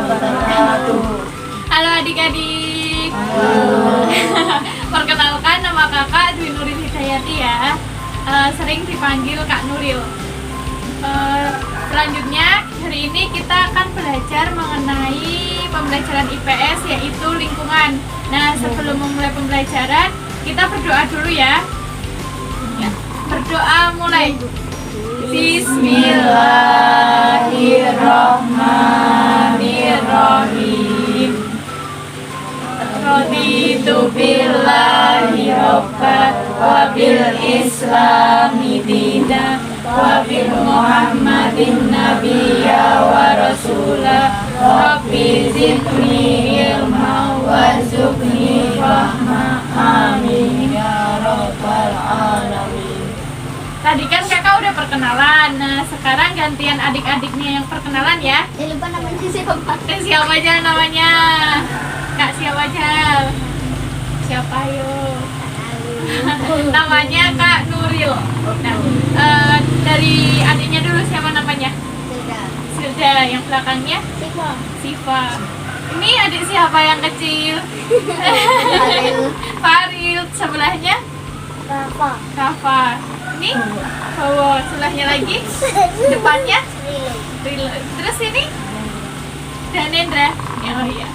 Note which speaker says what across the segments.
Speaker 1: wabarakatuh.
Speaker 2: Halo adik-adik. Perkenalkan, nama kakak Dwi Nuril Hidayati ya. Sering dipanggil Kak Nuril. Selanjutnya hari ini kita akan belajar mengenai pembelajaran IPS, yaitu lingkungan. Nah, sebelum memulai pembelajaran kita berdoa dulu ya. Berdoa mulai. Bismillahirrahmanirrahim. Raditu billahi rabban wa bil islami dinan wa bi Muhammadin nabiyya wa rasulah. Rabbi zidni ilma warzuqni rahmah. Amin ya rabbal alamin. Tadi kan kakak udah perkenalan. Nah, sekarang gantian adik-adiknya yang perkenalan ya.
Speaker 1: Lupa namanya siapa?
Speaker 2: Siapa aja namanya? Kak siapa aja? Siapa yuk? Namanya Kak Nuril. Nah, dari adiknya dulu siapa namanya? Silda. Yang belakangnya? Siva. Ini adik siapa yang kecil? Faril. Sebelahnya? Rafa. Ini bawah. Sebelahnya lagi? Depannya? Terus ini? Danendra. Oh iya.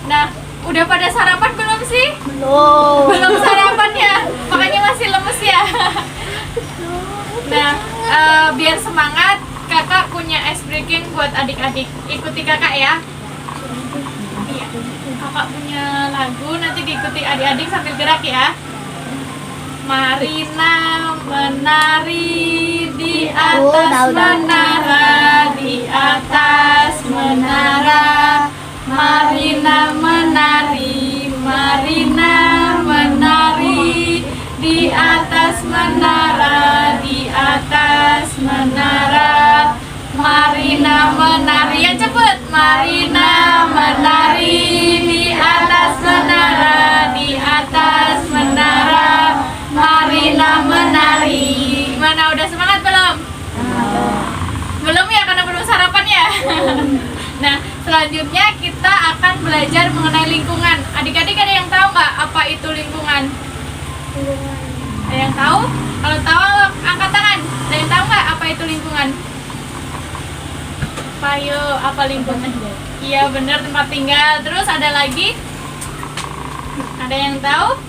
Speaker 2: Nah, udah pada sarapan belum sih? Belum sarapan ya? Makanya masih lemes ya? Nah, biar semangat, kakak punya ice breaking buat adik-adik. Ikuti kakak ya. Iya. Kakak punya lagu, nanti diikuti adik-adik sambil gerak ya. Marina menari di atas menara, di atas menara. Marina menari, Marina menari di atas menara, di atas menara. Marina menari, yang cepet. Marina menari di atas menara, di atas menara. Marina menari. Mana, udah semangat belum? Belum ya, karena belum sarapan ya. Nah, selanjutnya kita akan belajar mengenai lingkungan. Adik-adik ada yang tahu nggak apa itu lingkungan? Ada yang tahu? Kalau tahu angkat tangan. Ada yang tahu nggak apa itu lingkungan? Ayo, apa lingkungan? Iya benar, tempat tinggal. Terus ada lagi? Ada yang tahu?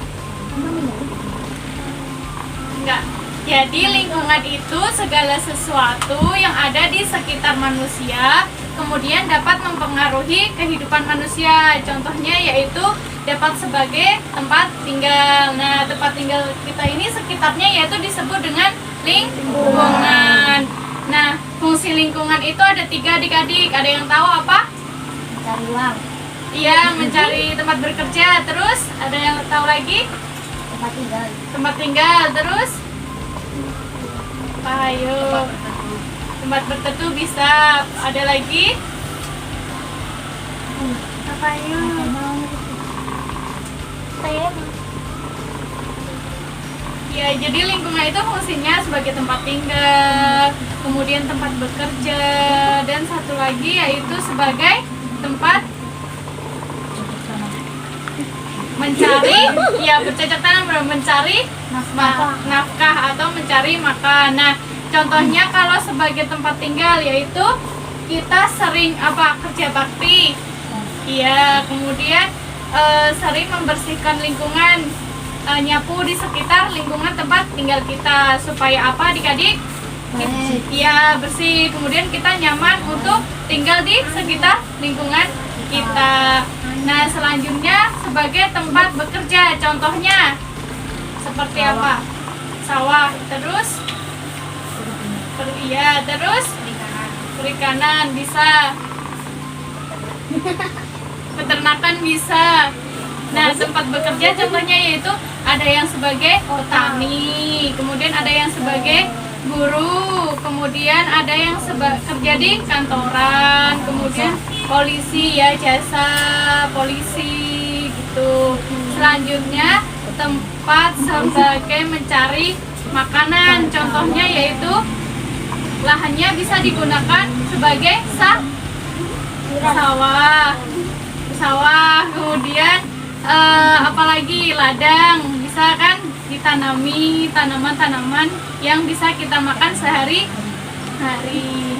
Speaker 2: Enggak. Jadi lingkungan itu segala sesuatu yang ada di sekitar manusia, kemudian dapat mempengaruhi kehidupan manusia. Contohnya yaitu dapat sebagai tempat tinggal. Nah, tempat tinggal kita ini sekitarnya yaitu disebut dengan lingkungan. Nah, fungsi lingkungan itu ada 3 adik-adik. Ada yang tahu apa?
Speaker 1: Mencari uang.
Speaker 2: Iya, mencari tempat bekerja. Terus ada yang tahu lagi?
Speaker 1: Tempat tinggal.
Speaker 2: Tempat tinggal. Terus? Ayo. Tempat berteduh bisa. Ada lagi? Apa yuk? Ya, jadi lingkungan itu fungsinya sebagai tempat tinggal, kemudian tempat bekerja, dan satu lagi yaitu sebagai tempat mencari, ya bercocok tanam, mencari nafkah atau mencari makan. Nah, contohnya kalau sebagai tempat tinggal yaitu kita sering kerja bakti. Iya, kemudian sering membersihkan lingkungan, nyapu di sekitar lingkungan tempat tinggal kita supaya apa adik-adik? Iya, bersih. Kemudian kita nyaman untuk tinggal di sekitar lingkungan kita. Nah, selanjutnya sebagai tempat bekerja, contohnya seperti apa? Sawah. Terus? Terus perikanan bisa. Peternakan bisa. Nah, tempat bekerja contohnya yaitu ada yang sebagai petani, kemudian ada yang sebagai guru, kemudian ada yang kerja di kantoran, kemudian polisi ya, jasa polisi gitu. Selanjutnya tempat sebagai mencari makanan, contohnya yaitu lahannya bisa digunakan sebagai Sawah, kemudian apalagi ladang, bisa kan ditanami tanaman-tanaman yang bisa kita makan sehari-hari.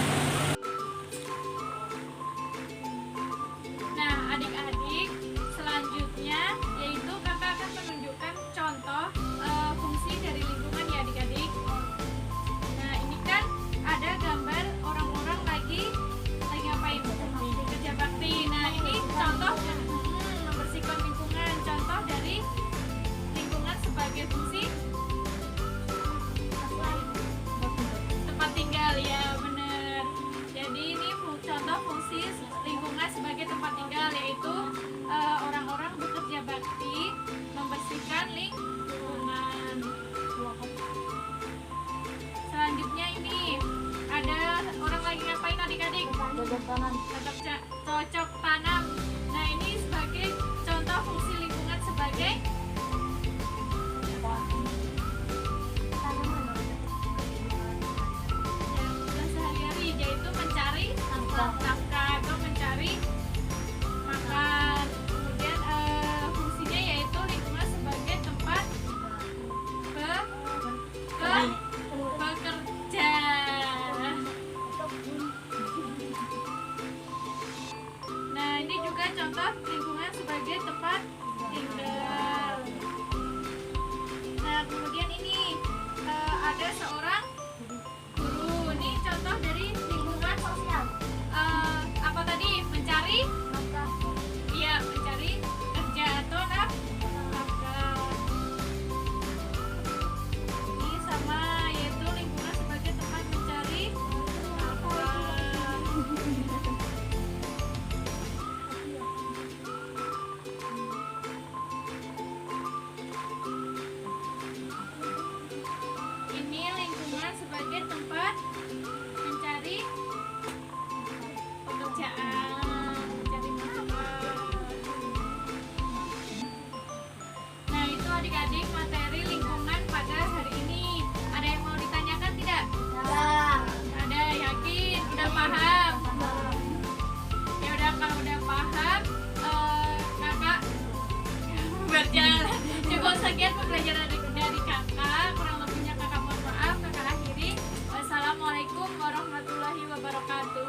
Speaker 2: Nah, adik-adik, selanjutnya yaitu kakak akan menunjukkan contoh fungsi dari lingkungan ya adik-adik. Nah, ini kan ada gambar orang-orang lagi ngapain? Kerja bakti. Nah, ini contoh membersihkan lingkungan, contoh dari lingkungan sebagai fungsi tempat tinggal ya, benar. Jadi ini contoh fungsi lingkungan sebagai tempat tinggal, yaitu orang-orang bekerja bakti membersihkan lingkungan. Selanjutnya ini ada orang lagi ngapain adik-adik? Cocok tanam. Nah, ini sebagai contoh fungsi lingkungan sebagai sehari-hari, yaitu mencari nafkah atau mencari makan. Kemudian fungsinya yaitu lingkungan sebagai tempat bekerja. Nah, ini juga contoh lingkungan sebagai tempat tinggal. Nah, kemudian ini ada seorang guru. Ini contoh dari lingkungan sosial. Apa tadi? Mencari? Iya, mencari kerja atau nafkah. Ini sama, yaitu lingkungan sebagai tempat mencari nafkah. Ini lingkungan sebagai tempat mencari pekerjaan, mencari nafkah. Nah, itu adik-adik materi lingkungan pada hari ini. Ada yang mau ditanyakan tidak? Ada, yakin? Udah paham? Ya udah, kalau udah paham, kakak berjalan. Cukup sekian pembelajaran dari kakak. Kurang lebihnya kakak mohon maaf. Kakak akhiri. Wassalamualaikum warahmatullahi wabarakatuh.